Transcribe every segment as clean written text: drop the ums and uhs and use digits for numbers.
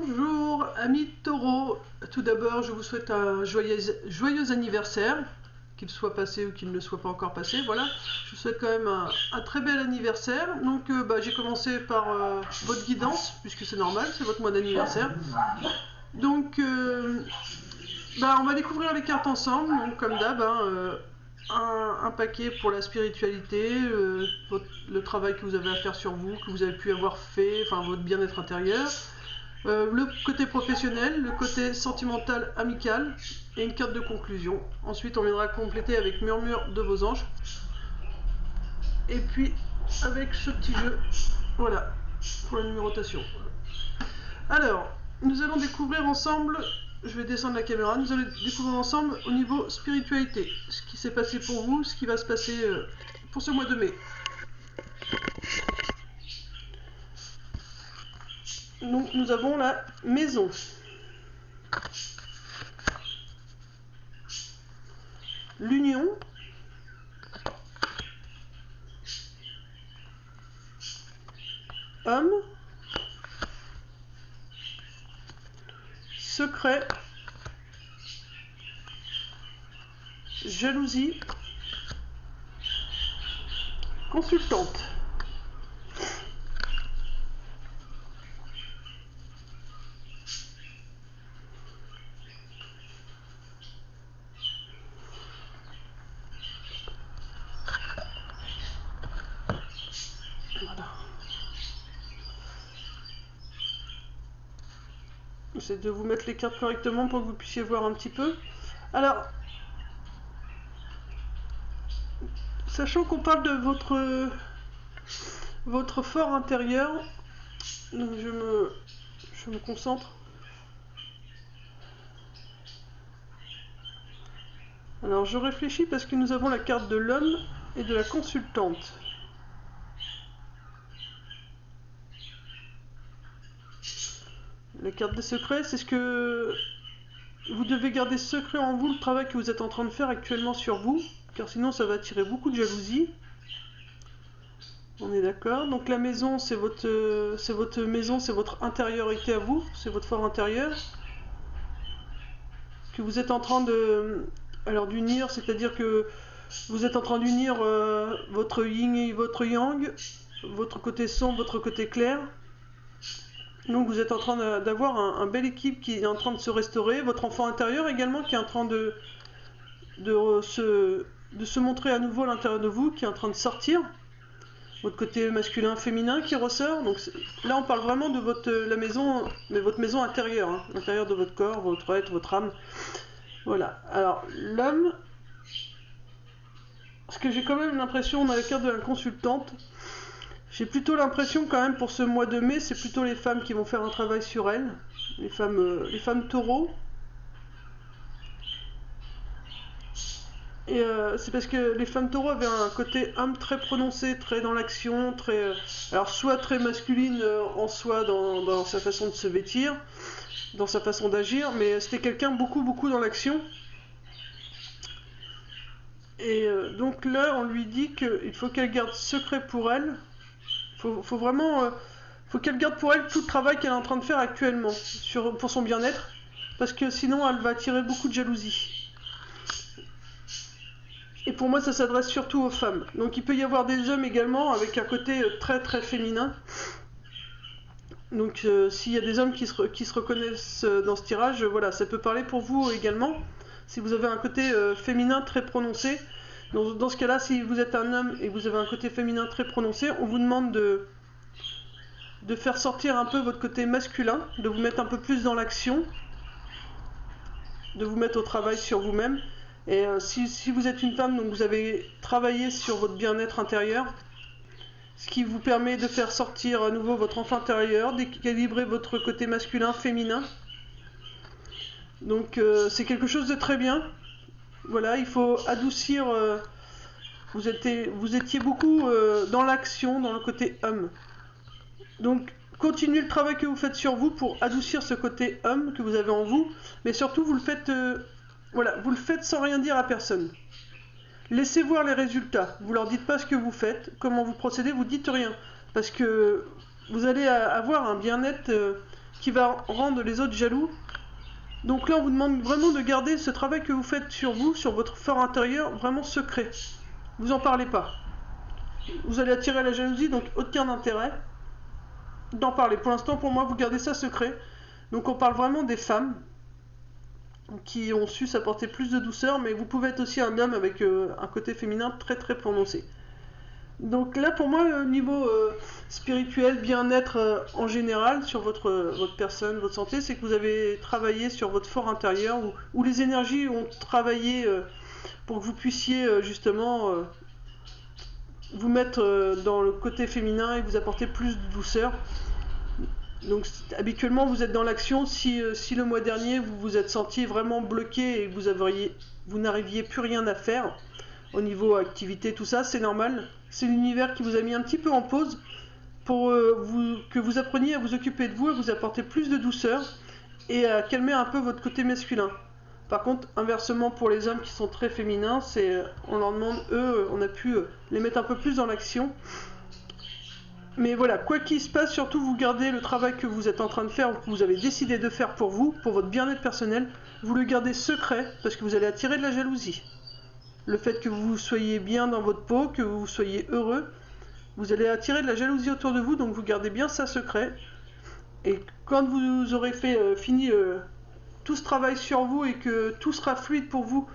Bonjour amis taureaux, tout d'abord je vous souhaite un joyeux anniversaire, qu'il soit passé ou qu'il ne soit pas encore passé, voilà. Je vous souhaite quand même un très bel anniversaire. Donc j'ai commencé par votre guidance, puisque c'est normal, c'est votre mois d'anniversaire. Donc on va découvrir les cartes ensemble, donc comme d'hab, un paquet pour la spiritualité, le travail que vous avez à faire sur vous, que vous avez pu avoir fait, enfin votre bien-être intérieur. Le côté professionnel, le côté sentimental, amical et une carte de conclusion. Ensuite, on viendra compléter avec Murmure de vos anges. Et puis, avec ce petit jeu, voilà, pour la numérotation. Alors, nous allons découvrir ensemble, je vais descendre la caméra, nous allons découvrir ensemble au niveau spiritualité, ce qui s'est passé pour vous, ce qui va se passer pour ce mois de mai. Donc nous avons la maison. L'union. Homme. Secret. Jalousie. Consultante. Voilà. J'essaie de vous mettre les cartes correctement pour que vous puissiez voir un petit peu. Alors, sachant qu'on parle de votre fort intérieur, donc je me concentre. Alors je réfléchis parce que nous avons la carte de l'homme et de la consultante. La carte des secrets, c'est ce que vous devez garder secret en vous, le travail que vous êtes en train de faire actuellement sur vous, car sinon ça va attirer beaucoup de jalousie. On est d'accord. Donc la maison, c'est votre maison, c'est votre intériorité à vous, c'est votre fort intérieur que vous êtes en train d'unir, c'est-à-dire que vous êtes en train d'unir votre yin et votre yang, votre côté sombre, votre côté clair. Donc vous êtes en train d'avoir un bel équipe qui est en train de se restaurer, votre enfant intérieur également qui est en train de se montrer à nouveau à l'intérieur de vous, qui est en train de sortir, votre côté masculin, féminin qui ressort. Donc là on parle vraiment de la maison, mais votre maison intérieure, hein, l'intérieur de votre corps, votre être, votre âme. Voilà. Alors l'homme, parce que j'ai quand même l'impression, on a la carte de la consultante. J'ai plutôt l'impression quand même pour ce mois de mai, c'est plutôt les femmes qui vont faire un travail sur elles, les femmes taureaux. Et c'est parce que les femmes taureaux avaient un côté homme très prononcé, très dans l'action, très, alors soit très masculine en soi dans sa façon de se vêtir, dans sa façon d'agir, mais c'était quelqu'un beaucoup dans l'action. Et donc là, on lui dit qu'il faut qu'elle garde secret pour elle. Faut vraiment, faut qu'elle garde pour elle tout le travail qu'elle est en train de faire actuellement pour son bien-être, parce que sinon elle va attirer beaucoup de jalousie. Et pour moi ça s'adresse surtout aux femmes. Donc il peut y avoir des hommes également avec un côté très féminin. Donc s'il y a des hommes qui se reconnaissent dans ce tirage, voilà, ça peut parler pour vous également. Si vous avez un côté féminin très prononcé, dans ce cas-là, si vous êtes un homme et que vous avez un côté féminin très prononcé, on vous demande de faire sortir un peu votre côté masculin, de vous mettre un peu plus dans l'action, de vous mettre au travail sur vous-même. Et si vous êtes une femme, donc vous avez travaillé sur votre bien-être intérieur, ce qui vous permet de faire sortir à nouveau votre enfant intérieur, d'équilibrer votre côté masculin, féminin. Donc c'est quelque chose de très bien. Voilà, il faut adoucir. Vous étiez beaucoup dans l'action, dans le côté homme. Donc continuez le travail que vous faites sur vous pour adoucir ce côté homme que vous avez en vous, mais surtout vous le faites, voilà, vous le faites sans rien dire à personne. Laissez voir les résultats. Vous leur dites pas ce que vous faites, comment vous procédez, vous dites rien, parce que vous allez avoir un bien-être qui va rendre les autres jaloux. Donc là, on vous demande vraiment de garder ce travail que vous faites sur vous, sur votre fort intérieur, vraiment secret. Vous en parlez pas. Vous allez attirer la jalousie, donc aucun intérêt d'en parler. Pour l'instant, pour moi, vous gardez ça secret. Donc on parle vraiment des femmes qui ont su s'apporter plus de douceur, mais vous pouvez être aussi un homme avec un côté féminin très très prononcé. Donc là, pour moi, niveau spirituel, bien-être en général, sur votre personne, votre santé, c'est que vous avez travaillé sur votre fort intérieur, où les énergies ont travaillé pour que vous puissiez justement vous mettre dans le côté féminin et vous apporter plus de douceur. Donc habituellement, vous êtes dans l'action. Si le mois dernier, vous vous êtes senti vraiment bloqué et que vous n'arriviez plus rien à faire, au niveau activité, tout ça, c'est normal. C'est l'univers qui vous a mis un petit peu en pause pour que vous appreniez à vous occuper de vous, à vous apporter plus de douceur et à calmer un peu votre côté masculin. Par contre, inversement pour les hommes qui sont très féminins, on leur demande, eux, on a pu les mettre un peu plus dans l'action. Mais voilà, quoi qu'il se passe, surtout vous gardez le travail que vous êtes en train de faire ou que vous avez décidé de faire pour vous, pour votre bien-être personnel, vous le gardez secret parce que vous allez attirer de la jalousie. Le fait que vous soyez bien dans votre peau, que vous soyez heureux, vous allez attirer de la jalousie autour de vous, donc vous gardez bien ça secret. Et quand vous aurez fini tout ce travail sur vous et que tout sera fluide pour vous,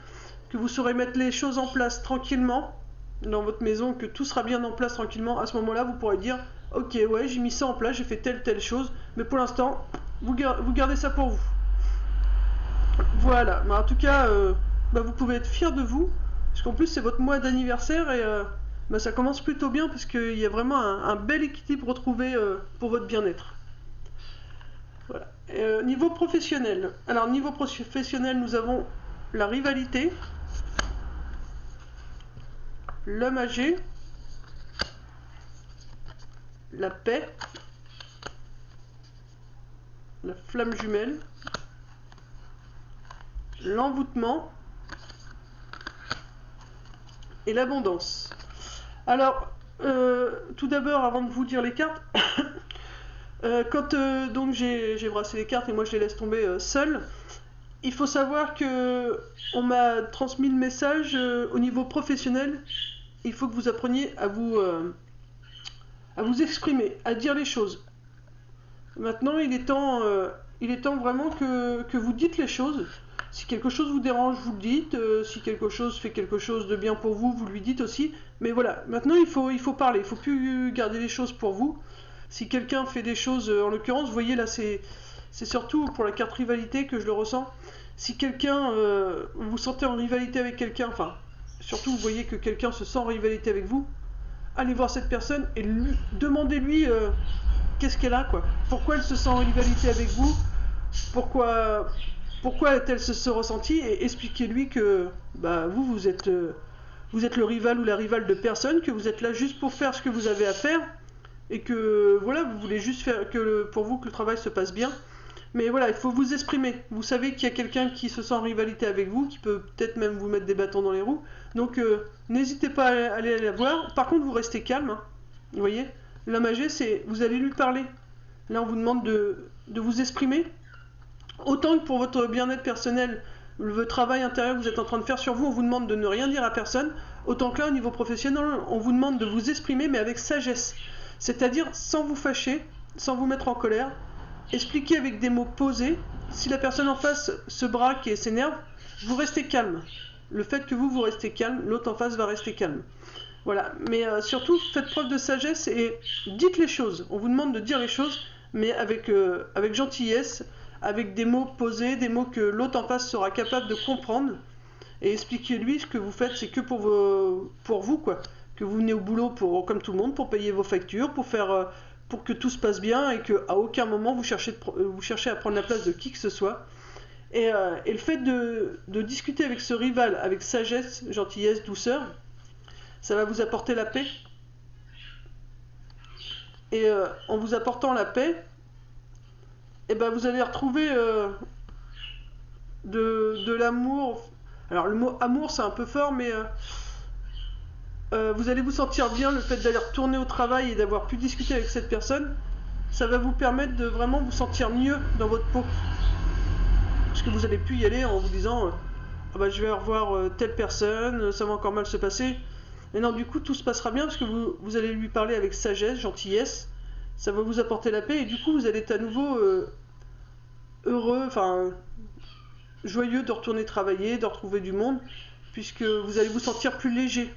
que vous saurez mettre les choses en place tranquillement dans votre maison, que tout sera bien en place tranquillement, à ce moment-là, vous pourrez dire « Ok, ouais, j'ai mis ça en place, j'ai fait telle chose, mais pour l'instant, vous gardez ça pour vous. » Voilà, mais en tout cas, vous pouvez être fiers de vous. Parce qu'en plus c'est votre mois d'anniversaire et ça commence plutôt bien parce qu'il y a vraiment un bel équilibre retrouvé pour votre bien-être. Voilà. Niveau professionnel. Alors niveau professionnel, nous avons la rivalité, l'homme âgé, la paix, la flamme jumelle, l'envoûtement et l'abondance. Alors, tout d'abord, avant de vous dire les cartes, quand donc j'ai brassé les cartes et moi je les laisse tomber seul, il faut savoir que on m'a transmis le message au niveau professionnel. Il faut que vous appreniez à vous exprimer, à dire les choses. Maintenant, il est temps vraiment que vous dites les choses. Si quelque chose vous dérange, vous le dites. Si quelque chose fait quelque chose de bien pour vous, vous lui dites aussi. Mais voilà, maintenant il faut parler. Il ne faut plus garder les choses pour vous. Si quelqu'un fait des choses, en l'occurrence, vous voyez là, c'est surtout pour la carte rivalité que je le ressens. Si quelqu'un, vous vous sentez en rivalité avec quelqu'un, enfin, surtout vous voyez que quelqu'un se sent en rivalité avec vous, allez voir cette personne et demandez-lui qu'est-ce qu'elle a, quoi. Pourquoi elle se sent en rivalité avec vous, pourquoi a-t-elle ce ressenti, et expliquez-lui que vous êtes le rival ou la rivale de personne, que vous êtes là juste pour faire ce que vous avez à faire, et que voilà, vous voulez juste faire pour vous que le travail se passe bien. Mais voilà, il faut vous exprimer. Vous savez qu'il y a quelqu'un qui se sent en rivalité avec vous, qui peut peut-être même vous mettre des bâtons dans les roues. Donc n'hésitez pas à aller la voir. Par contre, vous restez calme. Hein. Vous voyez, l'homme âgé, c'est vous allez lui parler. Là, on vous demande de vous exprimer. Autant que pour votre bien-être personnel, le travail intérieur que vous êtes en train de faire sur vous, on vous demande de ne rien dire à personne. Autant que là, au niveau professionnel, on vous demande de vous exprimer, mais avec sagesse. C'est-à-dire sans vous fâcher, sans vous mettre en colère. Expliquez avec des mots posés. Si la personne en face se braque et s'énerve, vous restez calme. Le fait que vous restez calme, l'autre en face va rester calme. Voilà. Mais surtout, faites preuve de sagesse et dites les choses. On vous demande de dire les choses, mais avec gentillesse, avec des mots posés, des mots que l'autre en face sera capable de comprendre. Et expliquez-lui ce que vous faites, c'est que pour vous, quoi. Que vous venez au boulot comme tout le monde, pour payer vos factures, pour que tout se passe bien et qu'à aucun moment vous cherchez à prendre la place de qui que ce soit. Et le fait de discuter avec ce rival avec sagesse, gentillesse, douceur, ça va vous apporter la paix. Et en vous apportant la paix, vous allez retrouver de l'amour. Alors le mot amour c'est un peu fort, mais vous allez vous sentir bien le fait d'aller retourner au travail et d'avoir pu discuter avec cette personne. ça va vous permettre de vraiment vous sentir mieux dans votre peau. Parce que vous n'allez plus y aller en vous disant ah bah, je vais revoir telle personne, ça va encore mal se passer. Mais non, du coup, tout se passera bien parce que vous allez lui parler avec sagesse, gentillesse. Ça va vous apporter la paix et du coup, vous allez être à nouveau heureux, enfin joyeux de retourner travailler, de retrouver du monde, puisque vous allez vous sentir plus léger.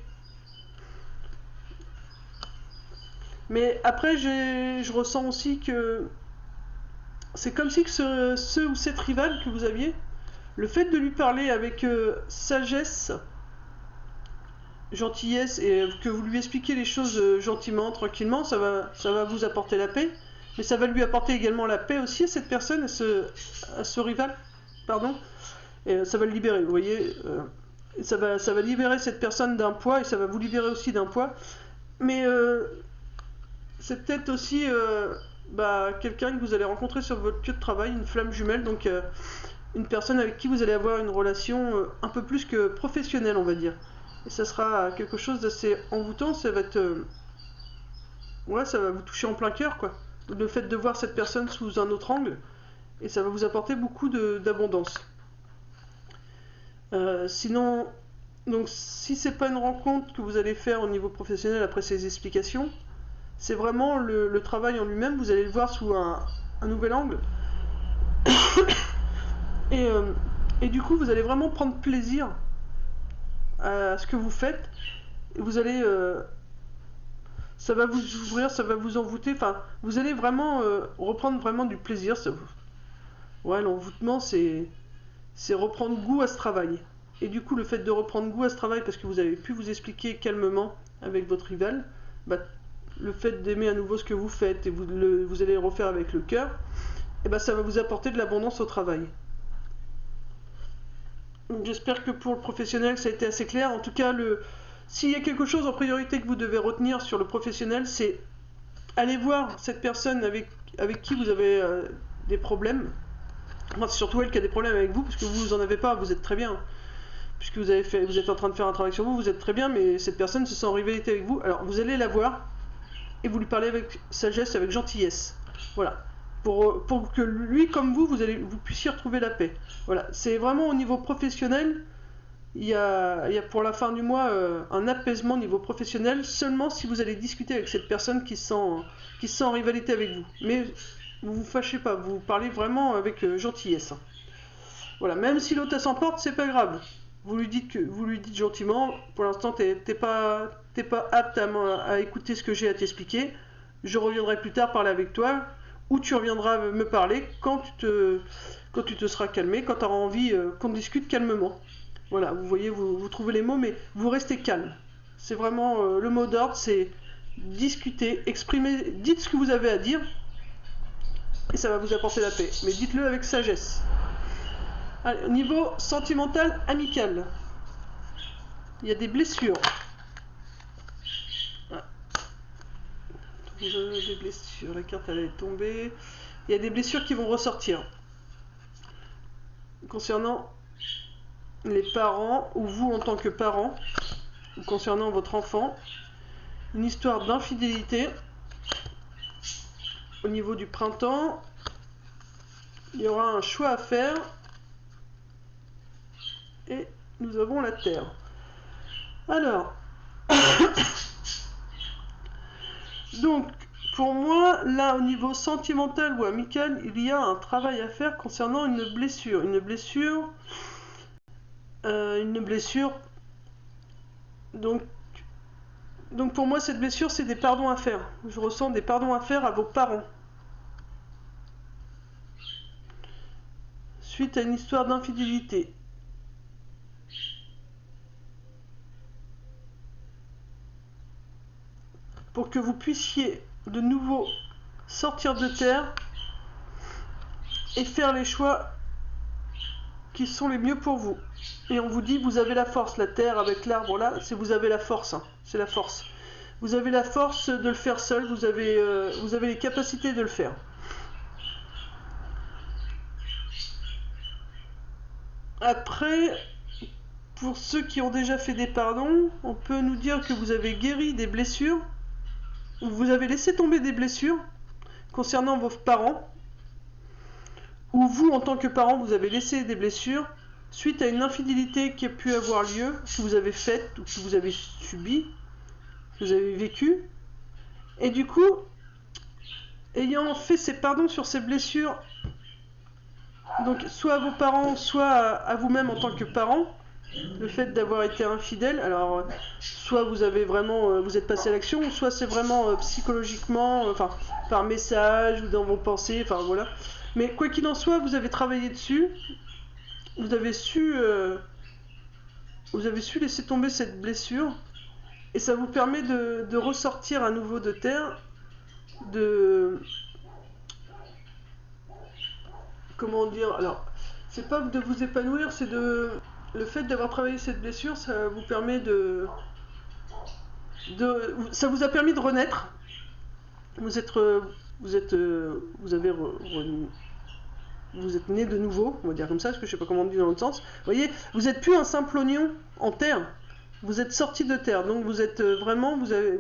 Mais après, je ressens aussi que c'est comme si que ce ou cette rivale que vous aviez, le fait de lui parler avec sagesse, gentillesse et que vous lui expliquez les choses gentiment, tranquillement, ça va vous apporter la paix. Mais ça va lui apporter également la paix aussi à cette personne, à ce rival, pardon. Et ça va le libérer, vous voyez. Ça va libérer cette personne d'un poids et ça va vous libérer aussi d'un poids. Mais c'est peut-être aussi quelqu'un que vous allez rencontrer sur votre lieu de travail, une flamme jumelle, donc une personne avec qui vous allez avoir une relation un peu plus que professionnelle, on va dire. Et ça sera quelque chose d'assez envoûtant, ça va être... ouais, ça va vous toucher en plein cœur, quoi. Le fait de voir cette personne sous un autre angle, et ça va vous apporter beaucoup d'abondance. Sinon, donc si c'est pas une rencontre que vous allez faire au niveau professionnel après ces explications, c'est vraiment le travail en lui-même, vous allez le voir sous un nouvel angle. Et du coup, vous allez vraiment prendre plaisir à ce que vous faites. Et vous allez... ça va vous ouvrir, ça va vous envoûter. Enfin, vous allez vraiment reprendre vraiment du plaisir. Ouais, l'envoûtement, c'est reprendre goût à ce travail. Et du coup, le fait de reprendre goût à ce travail, parce que vous avez pu vous expliquer calmement avec votre rival, le fait d'aimer à nouveau ce que vous faites et vous allez le refaire avec le cœur, et ça va vous apporter de l'abondance au travail. J'espère que pour le professionnel, ça a été assez clair. En tout cas, s'il y a quelque chose en priorité que vous devez retenir sur le professionnel, c'est aller voir cette personne avec qui vous avez des problèmes. Enfin, c'est surtout elle qui a des problèmes avec vous, parce que vous en avez pas, vous êtes très bien. Puisque vous êtes en train de faire un travail sur vous, vous êtes très bien, mais cette personne se sent en rivalité avec vous. Alors vous allez la voir et vous lui parlez avec sagesse, avec gentillesse. Voilà. Pour que lui, comme vous puissiez retrouver la paix. Voilà. C'est vraiment au niveau professionnel, il y a pour la fin du mois un apaisement au niveau professionnel, seulement si vous allez discuter avec cette personne qui se sent en rivalité avec vous. Mais vous vous fâchez pas, vous parlez vraiment avec gentillesse. Voilà. Même si l'autre s'emporte, c'est pas grave. Vous lui dites gentiment, pour l'instant t'es pas apte à écouter ce que j'ai à t'expliquer, je reviendrai plus tard parler avec toi, ou tu reviendras me parler quand tu te seras calmé, quand tu auras envie qu'on discute calmement. Voilà, vous voyez, vous trouvez les mots, mais vous restez calme. C'est vraiment le mot d'ordre, c'est discuter, exprimer, dites ce que vous avez à dire, et ça va vous apporter la paix. Mais dites-le avec sagesse. Allez, au niveau sentimental, amical, il y a des blessures. Des blessures, la carte elle est tombée. Il y a des blessures qui vont ressortir. Concernant les parents, ou vous en tant que parent, ou concernant votre enfant, une histoire d'infidélité. Au niveau du printemps, il y aura un choix à faire. Et nous avons la Terre. Alors, donc, pour moi, là, au niveau sentimental ou amical, il y a un travail à faire concernant une blessure. Une blessure. Donc, pour moi, cette blessure, c'est des pardons à faire. Je ressens des pardons à faire à vos parents. Suite à une histoire d'infidélité. Pour que vous puissiez de nouveau sortir de terre et faire les choix qui sont les mieux pour vous. Et on vous dit, vous avez la force, la terre avec l'arbre là, c'est vous avez la force, hein, c'est la force. Vous avez la force de le faire seul, vous avez les capacités de le faire. Après, pour ceux qui ont déjà fait des pardons, on peut nous dire que vous avez guéri des blessures, ou vous avez laissé tomber des blessures, concernant vos parents, où vous, en tant que parent, vous avez laissé des blessures suite à une infidélité qui a pu avoir lieu, que vous avez faite ou que vous avez subie, que vous avez vécu. Et du coup, ayant fait ces pardons sur ces blessures, donc soit à vos parents, soit à vous-même en tant que parent, le fait d'avoir été infidèle, alors soit vous avez vraiment, vous êtes passé à l'action, ou soit c'est vraiment psychologiquement, enfin par message ou dans vos pensées, enfin voilà. Mais quoi qu'il en soit, vous avez travaillé dessus, vous avez su laisser tomber cette blessure, et ça vous permet de ressortir à nouveau de terre, comment dire, alors c'est pas de vous épanouir, c'est le fait d'avoir travaillé cette blessure, ça vous permet ça vous a permis de renaître. Vous êtes né de nouveau, on va dire comme ça, parce que je sais pas comment on dit dans l'autre sens. Vous voyez, vous êtes plus un simple oignon en terre. Vous êtes sorti de terre, donc vous êtes vraiment, vous avez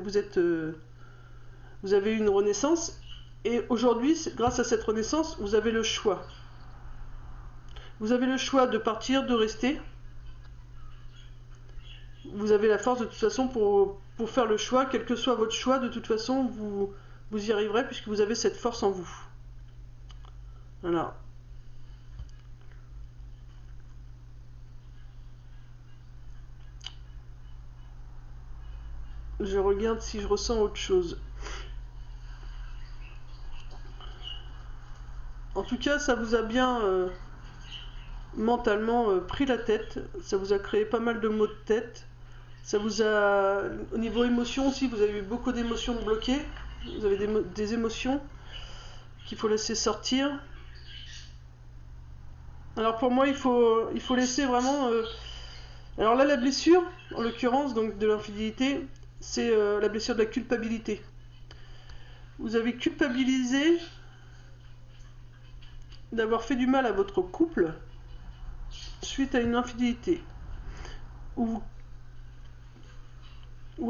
eu une renaissance. Et aujourd'hui, grâce à cette renaissance, vous avez le choix. Vous avez le choix de partir, de rester. Vous avez la force de toute façon pour faire le choix, quel que soit votre choix, de toute façon, vous y arriverez puisque vous avez cette force en vous. Voilà. Je regarde si je ressens autre chose. En tout cas, ça vous a bien mentalement pris la tête. Ça vous a créé pas mal de maux de tête. Ça vous a... Au niveau émotion aussi, vous avez eu beaucoup d'émotions bloquées. Vous avez des émotions qu'il faut laisser sortir. Alors pour moi, il faut laisser vraiment... Alors là, la blessure, en l'occurrence, donc de l'infidélité, c'est la blessure de la culpabilité. Vous avez culpabilisé d'avoir fait du mal à votre couple suite à une infidélité. Ou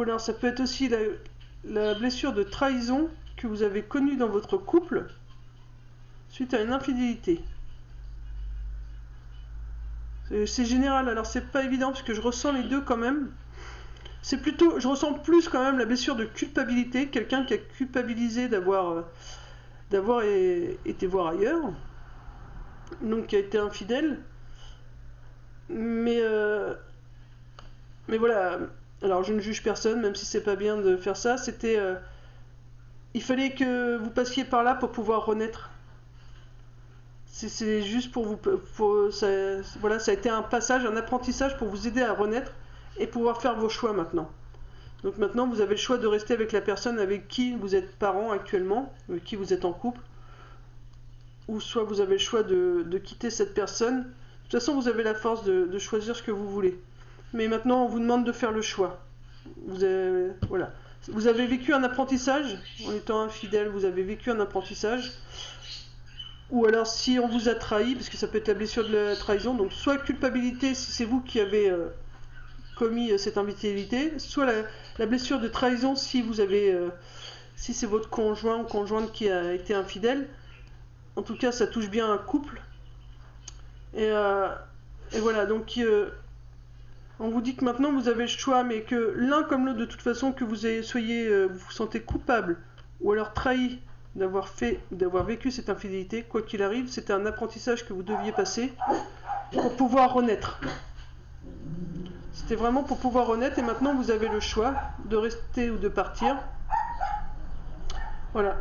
alors ça peut être aussi la blessure de trahison que vous avez connue dans votre couple suite à une infidélité. C'est général, alors c'est pas évident parce que je ressens les deux quand même. C'est plutôt, je ressens plus quand même la blessure de culpabilité, quelqu'un qui a culpabilisé d'avoir été voir ailleurs, donc qui a été infidèle. Mais voilà, alors je ne juge personne, même si c'est pas bien de faire ça. C'était, il fallait que vous passiez par là pour pouvoir renaître. C'est juste pour vous, voilà, ça a été un passage, un apprentissage pour vous aider à renaître et pouvoir faire vos choix maintenant. Donc maintenant, vous avez le choix de rester avec la personne avec qui vous êtes parent actuellement, avec qui vous êtes en couple, ou soit vous avez le choix de quitter cette personne. De toute façon, vous avez la force de choisir ce que vous voulez. Mais maintenant, on vous demande de faire le choix. Voilà. Vous avez vécu un apprentissage, en étant infidèle, vous avez vécu un apprentissage. Ou alors si on vous a trahi, parce que ça peut être la blessure de la trahison, donc soit culpabilité si c'est vous qui avez commis cette infidélité, soit la blessure de trahison si vous avez, si c'est votre conjoint ou conjointe qui a été infidèle. En tout cas, ça touche bien un couple. Et voilà, donc on vous dit que maintenant vous avez le choix, mais que l'un comme l'autre, de toute façon, que vous vous sentez coupable ou alors trahi d'avoir vécu cette infidélité, quoi qu'il arrive, c'était un apprentissage que vous deviez passer pour pouvoir renaître. C'était vraiment pour pouvoir renaître, et maintenant vous avez le choix de rester ou de partir. Voilà,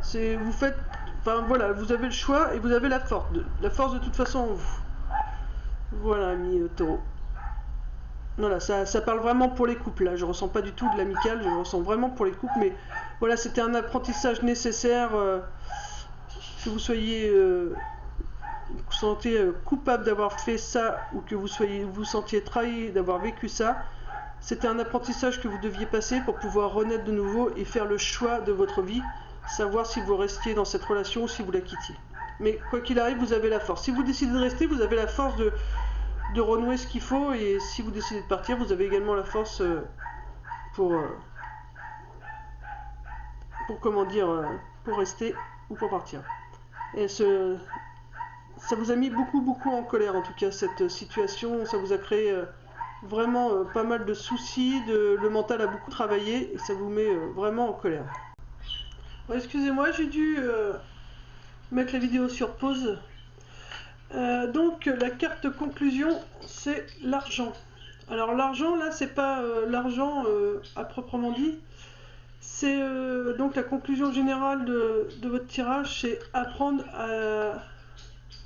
voilà, vous avez le choix et vous avez la force de toute façon en vous. Voilà, ami taureau. Voilà, ça parle vraiment pour les couples, là. Je ressens pas du tout de l'amical, je ressens vraiment pour les couples, mais voilà, c'était un apprentissage nécessaire, que vous soyez vous sentez coupable d'avoir fait ça, ou que vous sentiez trahi d'avoir vécu ça. C'était un apprentissage que vous deviez passer pour pouvoir renaître de nouveau et faire le choix de votre vie, savoir si vous restiez dans cette relation ou si vous la quittiez. Mais quoi qu'il arrive, vous avez la force. Si vous décidez de rester, vous avez la force de renouer ce qu'il faut, et si vous décidez de partir, vous avez également la force pour comment dire, pour rester ou pour partir. Et ça vous a mis beaucoup en colère, en tout cas, cette situation. Ça vous a créé vraiment pas mal de soucis, le mental a beaucoup travaillé et ça vous met vraiment en colère. Bon, excusez-moi, j'ai dû mettre la vidéo sur pause. Donc la carte conclusion, c'est l'argent. Alors l'argent, là, c'est pas l'argent à proprement dit. C'est donc la conclusion générale de votre tirage, c'est apprendre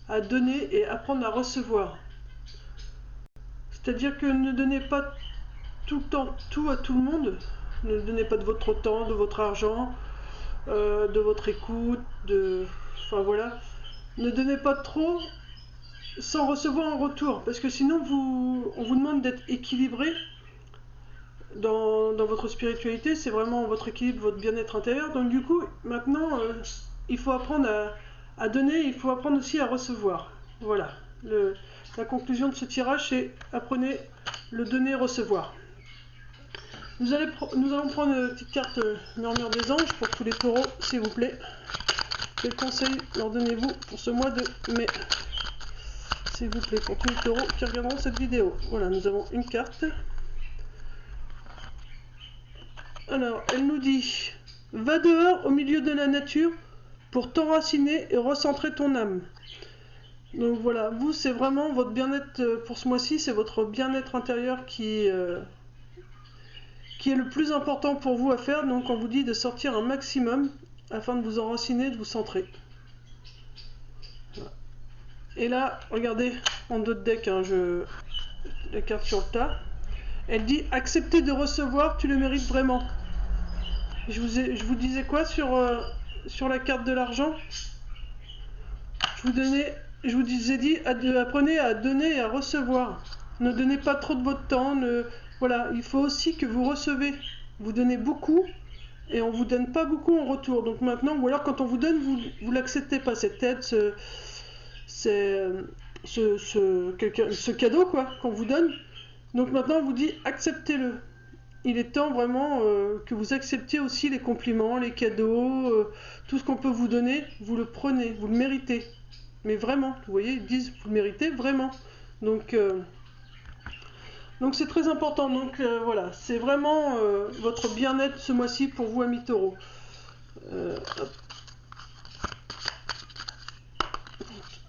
à donner et apprendre à recevoir. C'est-à-dire que ne donnez pas tout le temps tout à tout le monde. Ne donnez pas de votre temps, de votre argent, de votre écoute, enfin voilà. Ne donnez pas trop sans recevoir en retour, parce que sinon on vous demande d'être équilibré dans votre spiritualité, c'est vraiment votre équilibre, votre bien-être intérieur. Donc du coup, maintenant, il faut apprendre à donner, il faut apprendre aussi à recevoir. Voilà, la conclusion de ce tirage, c'est apprenez le donner, recevoir. Nous allons prendre une petite carte Murmure des Anges pour tous les taureaux, s'il vous plaît. Quel conseil leur donnez-vous pour ce mois de mai, s'il vous plaît, pour tous les taureaux qui regarderont cette vidéo? Voilà, nous avons une carte. Alors, elle nous dit « Va dehors au milieu de la nature pour t'enraciner et recentrer ton âme. » Donc voilà, vous, c'est vraiment votre bien-être pour ce mois-ci, c'est votre bien-être intérieur qui est le plus important pour vous à faire. Donc on vous dit de sortir un maximum afin de vous enraciner, de vous centrer. Voilà. Et là, regardez, en dos de deck, hein, la carte sur le tas, elle dit « Accepter de recevoir, tu le mérites vraiment. » Je vous disais quoi sur la carte de l'argent? Je vous dit apprenez à donner et à recevoir. Ne donnez pas trop de votre temps. Voilà, il faut aussi que vous recevez. Vous donnez beaucoup et on vous donne pas beaucoup en retour. Donc maintenant, ou alors quand on vous donne, vous l'acceptez pas, cette aide, ce cadeau quoi qu'on vous donne. Donc maintenant, on vous dit acceptez-le. Il est temps vraiment que vous acceptiez aussi les compliments, les cadeaux, tout ce qu'on peut vous donner, vous le prenez, vous le méritez. Mais vraiment, vous voyez, ils disent vous le méritez vraiment. Donc c'est très important. Donc voilà, c'est vraiment votre bien-être ce mois-ci pour vous, amis taureaux.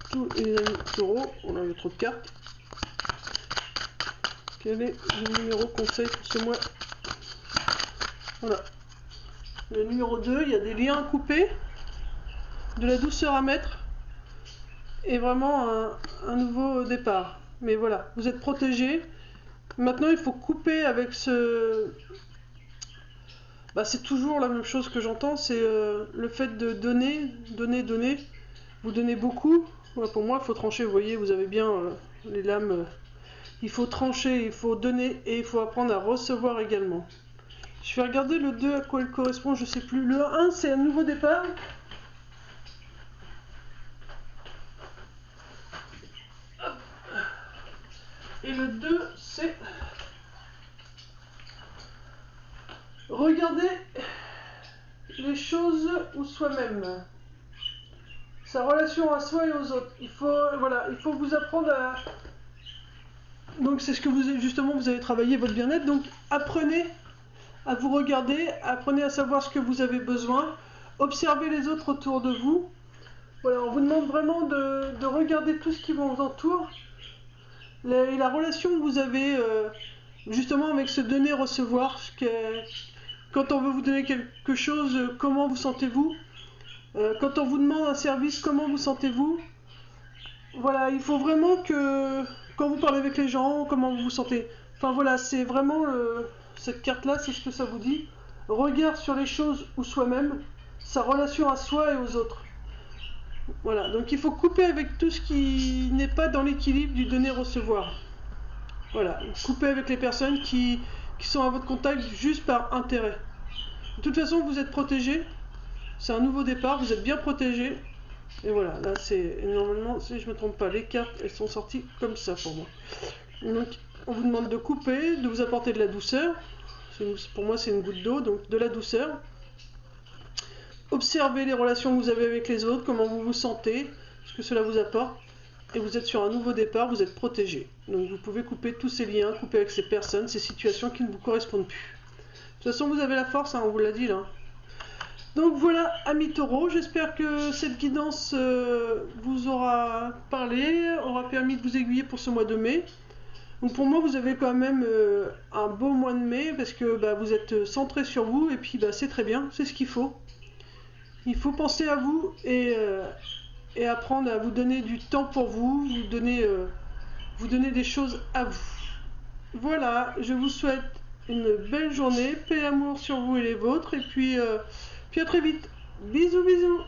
Tous les amis taureaux, on a eu trop de cartes. Quel est le numéro conseil pour ce mois? Voilà. Le numéro 2, il y a des liens à couper, de la douceur à mettre, et vraiment un nouveau départ. Mais voilà, vous êtes protégés. Maintenant, il faut couper avec ce... c'est toujours la même chose que j'entends, c'est le fait de donner. Vous donnez beaucoup. Ouais, pour moi, il faut trancher, vous voyez, vous avez bien les lames. Il faut trancher, il faut donner, et il faut apprendre à recevoir également. Je vais regarder le 2 à quoi il correspond, je sais plus. Le 1, c'est un nouveau départ. Hop. Et le 2, c'est regarder les choses ou soi-même. Sa relation à soi et aux autres. Il faut vous apprendre à... Donc c'est ce que vous avez travaillé votre bien-être. Donc apprenez à vous regarder, apprenez à savoir ce que vous avez besoin, observez les autres autour de vous. Voilà, on vous demande vraiment de regarder tout ce qui vous entoure et la relation que vous avez justement avec ce donner-recevoir. Quand on veut vous donner quelque chose, comment vous sentez-vous? Quand on vous demande un service, comment vous sentez-vous? Voilà, il faut vraiment que quand vous parlez avec les gens, comment vous vous sentez. Enfin voilà, c'est vraiment... Cette carte-là, c'est ce que ça vous dit. Regard sur les choses ou soi-même, sa relation à soi et aux autres. Voilà, donc il faut couper avec tout ce qui n'est pas dans l'équilibre du donner-recevoir. Voilà, couper avec les personnes qui sont à votre contact juste par intérêt. De toute façon, vous êtes protégé. C'est un nouveau départ, vous êtes bien protégé. Et voilà, là c'est normalement, si je ne me trompe pas, les cartes, elles sont sorties comme ça pour moi. Donc, on vous demande de couper, de vous apporter de la douceur. Pour moi, c'est une goutte d'eau, donc de la douceur. observez les relations que vous avez avec les autres, comment vous vous sentez, ce que cela vous apporte. Et vous êtes sur un nouveau départ, vous êtes protégé. Donc vous pouvez couper tous ces liens, couper avec ces personnes, ces situations qui ne vous correspondent plus. De toute façon, vous avez la force, hein, on vous l'a dit là. Donc voilà, amis taureaux, j'espère que cette guidance vous aura parlé, aura permis de vous aiguiller pour ce mois de mai. Donc pour moi, vous avez quand même un beau mois de mai, parce que vous êtes centré sur vous, et puis c'est très bien, c'est ce qu'il faut. Il faut penser à vous et apprendre à vous donner du temps pour vous, vous donner des choses à vous. Voilà, je vous souhaite une belle journée, paix et amour sur vous et les vôtres, et puis à très vite. Bisous, bisous.